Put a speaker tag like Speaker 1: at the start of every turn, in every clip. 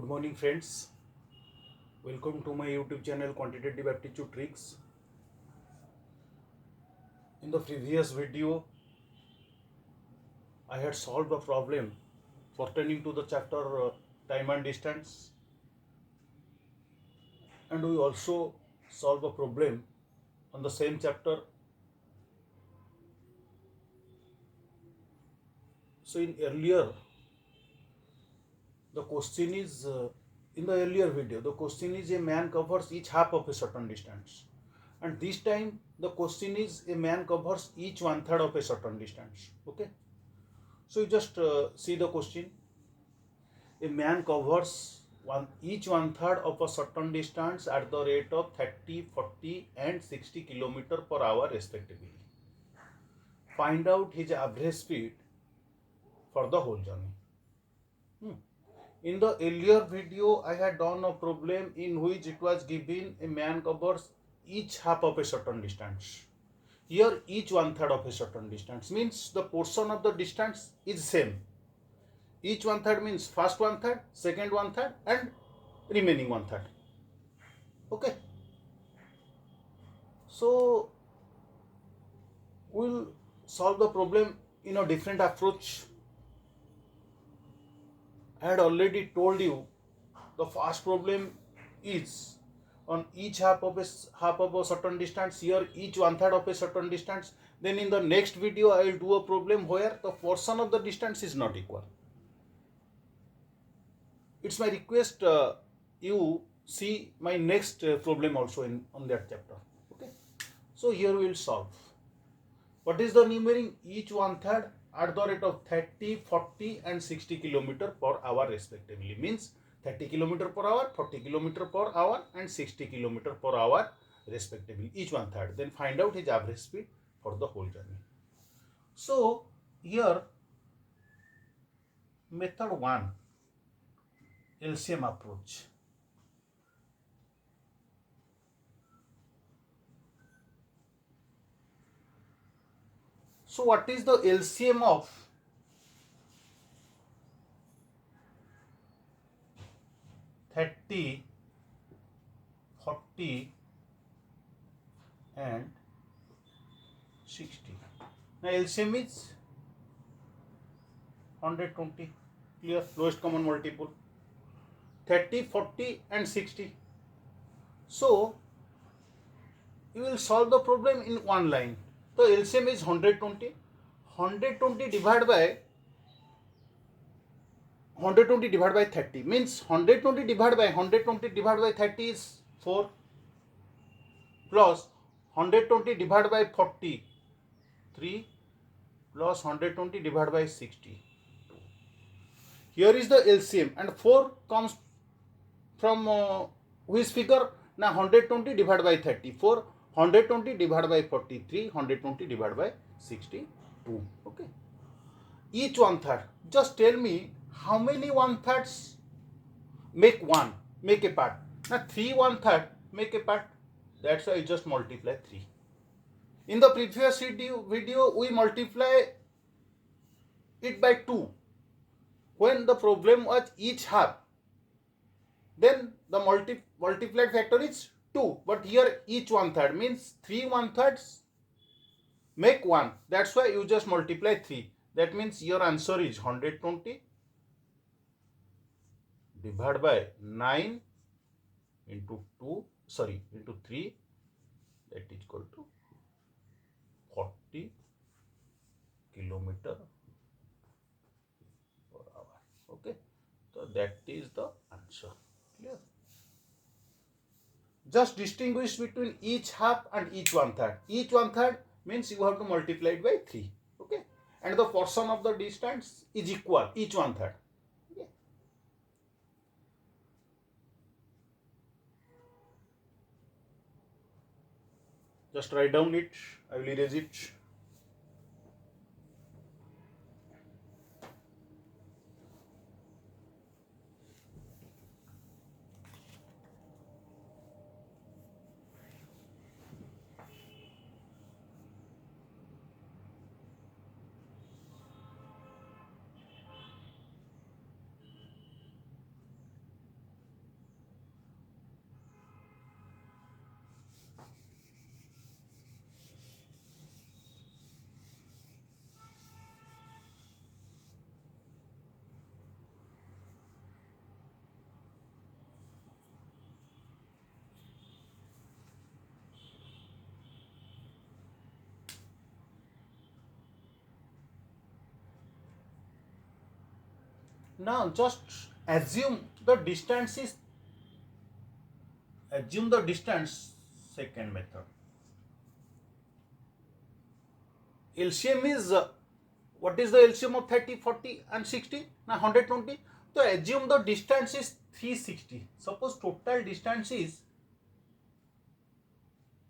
Speaker 1: Good morning, friends. Welcome to my YouTube channel Quantitative Aptitude Tricks. In the previous video, I had solved a problem pertaining to the chapter Time and Distance, and we also solved a problem on the same chapter. So, the question is in the earlier video, the question is a man covers each half of a certain distance, and this time the question is a man covers each one third of a certain distance. Okay. So you just see the question. A man covers each one third of a certain distance at the rate of 30, 40 and 60 km per hour respectively. Find out his average speed for the whole journey. In the earlier video, I had done a problem in which it was given a man covers each half of a certain distance. Here, each one third of a certain distance means the portion of the distance is same. Each one third means first one third, second one third, and remaining one third. Okay. So we'll solve the problem in a different approach. I had already told you the first problem is on each half of a certain distance. Here each one third of a certain distance. Then in the next video I will do a problem where the portion of the distance is not equal. It's my request you see my next problem also on that chapter. Okay. So here we will solve. What is the numerating? Each one third at the rate of 30, 40 and 60 km per hour respectively. Means 30 km per hour, 40 km per hour and 60 km per hour respectively. Each one third. Then find out his average speed for the whole journey. So here method 1, LCM approach. So what is the LCM of 30, 40 and 60? Now LCM is 120. Clear? Lowest common multiple. 30, 40 and 60. So you will solve the problem in one line. So LCM is 120. 120 divided by 30 means 120 divided by 30 is 4 plus 120 divided by 40 3 plus 120 divided by 60 2. Here is the LCM and 4 comes from which figure? Now 120 divided by 34, 120 divided by 43, 120 divided by 62. Okay. Each one third. Just tell me how many one thirds make a part. Now 3 one third make a part. That's why I just multiply 3. In the previous video we multiply it by 2. When the problem was each half, then the multiplied factor is 2. But here each one third means 3 one thirds make 1. That's why you just multiply 3. That means your answer is 120 divided by 9 into 3, that is equal to 40 kilometer per hour. Okay. So that is the answer. Clear? Just distinguish between each half and each one third. Each one third means you have to multiply it by 3. Okay. And the portion of the distance is equal, each one third. Okay. Just write down it. I will erase it. Now just assume the distance is second method. LCM is what is the LCM of 30, 40 and 60? Now 120. So assume the distance is 360. Suppose total distance is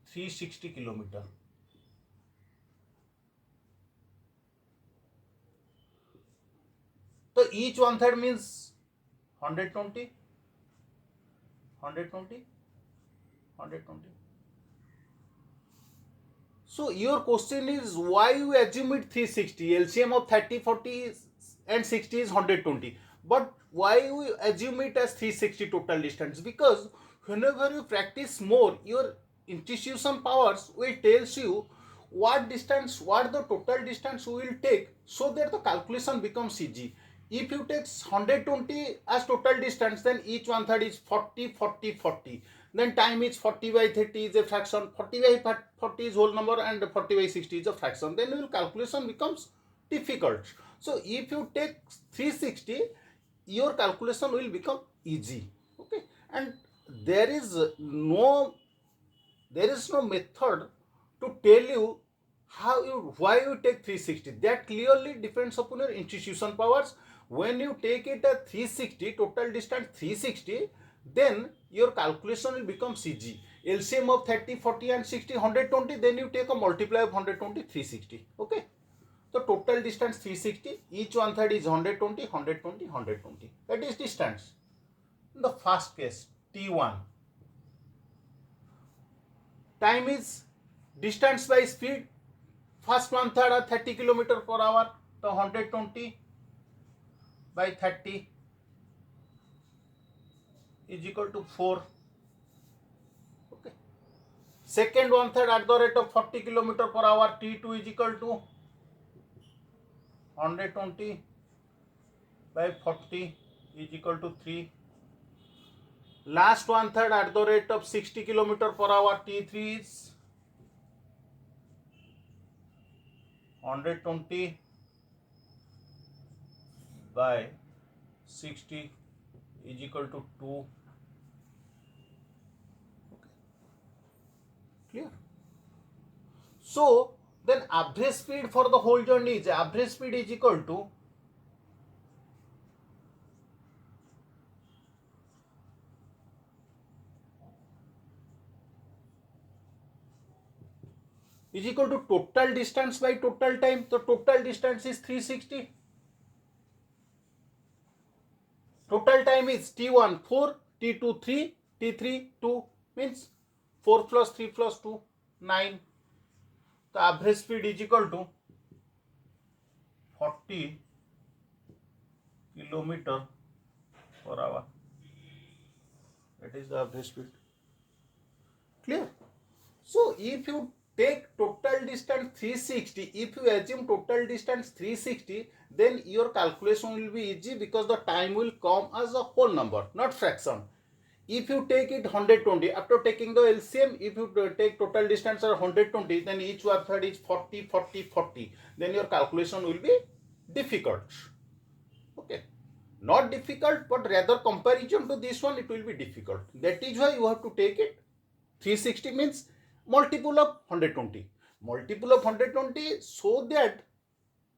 Speaker 1: 360 kilometer. So each 1/3 means 120, 120, 120. So your question is why you assume it 360? LCM of 30, 40 and 60 is 120. But why you assume it as 360 total distance? Because whenever you practice more, your intuition powers will tells you what the total distance we will take, so that the calculation becomes easy. If you take 120 as total distance, then each 1/3 is 40, 40, 40. Then time is 40 by 30 is a fraction, 40 by 40 is whole number, and 40 by 60 is a fraction. Then your calculation becomes difficult. So if you take 360, your calculation will become easy. Okay, and there is no method to tell you why you take 360. That clearly depends upon your intuition powers. When you take it at 360, total distance 360, then your calculation will become easy. LCM of 30, 40 and 60, 120, then you take a multiply of 120, 360. Okay, so total distance 360, each 1/3 is 120, 120, 120. That is distance. In the first case, T1, time is distance by speed. First 1/3 are 30 km per hour, so 120 by 30 is equal to 4. Okay. Second 1/3 at the rate of 40 km per hour, T2 is equal to 120 by 40 is equal to 3. Last 1/3 at the rate of 60 km per hour, T3 is 120 by 60 is equal to 2. Okay. Clear? So then average speed for the whole journey is equal to total distance by total time. So total distance is 360. Total time is T1 4, T2 3, T3 2, means 4 plus 3 plus 2, 9. The average speed is equal to 40 km per hour. That is the average speed. Clear? So if you take total distance 360, if you assume total distance 360, then your calculation will be easy, because the time will come as a whole number, not fraction. If you take it 120, after taking the LCM, if you take total distance as 120, then each 1/3 is 40, 40, 40. Then your calculation will be difficult. Okay. Not difficult, but rather comparison to this one, it will be difficult. That is why you have to take it 360 means multiple of 120. Multiple of 120, so that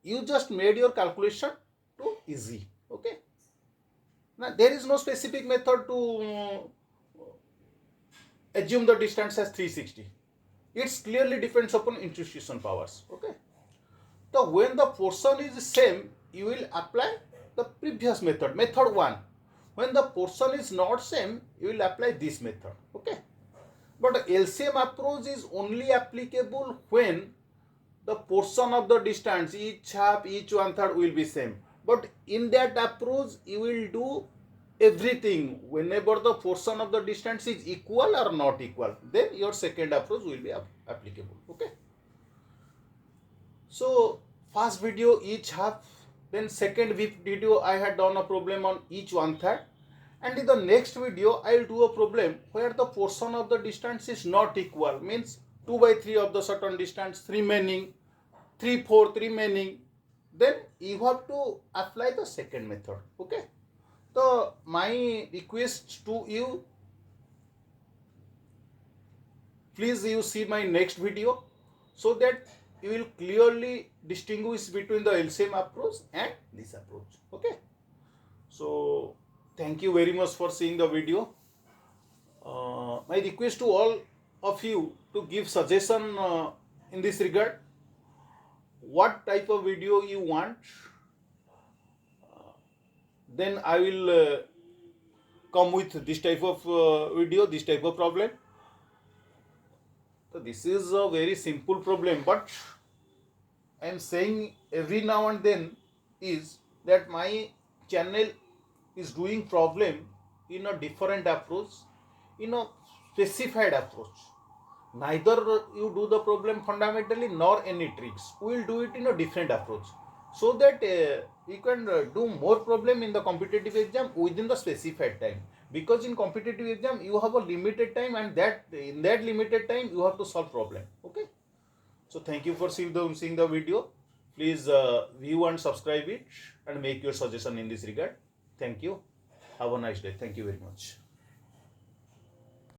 Speaker 1: you just made your calculation too easy. Okay. Now there is no specific method to assume the distance as 360. It's clearly depends upon intuition powers. Okay. So when the portion is same, you will apply the previous method, method 1. When the portion is not same, you will apply this method. Okay. But LCM approach is only applicable when the portion of the distance, each half, each 1/3 will be same. But in that approach, you will do everything whenever the portion of the distance is equal or not equal. Then your second approach will be applicable. Okay. So first video each half, then second video I had done a problem on each 1/3. And in the next video, I will do a problem where the portion of the distance is not equal, means 2/3 of the certain distance remaining, 3/4 remaining, then you have to apply the second method. Okay, so my request to you, please you see my next video so that you will clearly distinguish between the LCM approach and this approach. Okay, so thank you very much for seeing the video. My request to all of you to give suggestion in this regard, what type of video you want, then I will come with this type of video, this type of problem. So this is a very simple problem, but I am saying every now and then is that my channel is doing problem in a different approach, in a specified approach. Neither you do the problem fundamentally nor any tricks. We will do it in a different approach so that you can do more problem in the competitive exam within the specified time. Because in competitive exam you have a limited time, and that in that limited time you have to solve problem. Okay. So thank you for seeing the video. Please view and subscribe it and make your suggestion in this regard. Thank you. Have a nice day. Thank you very much.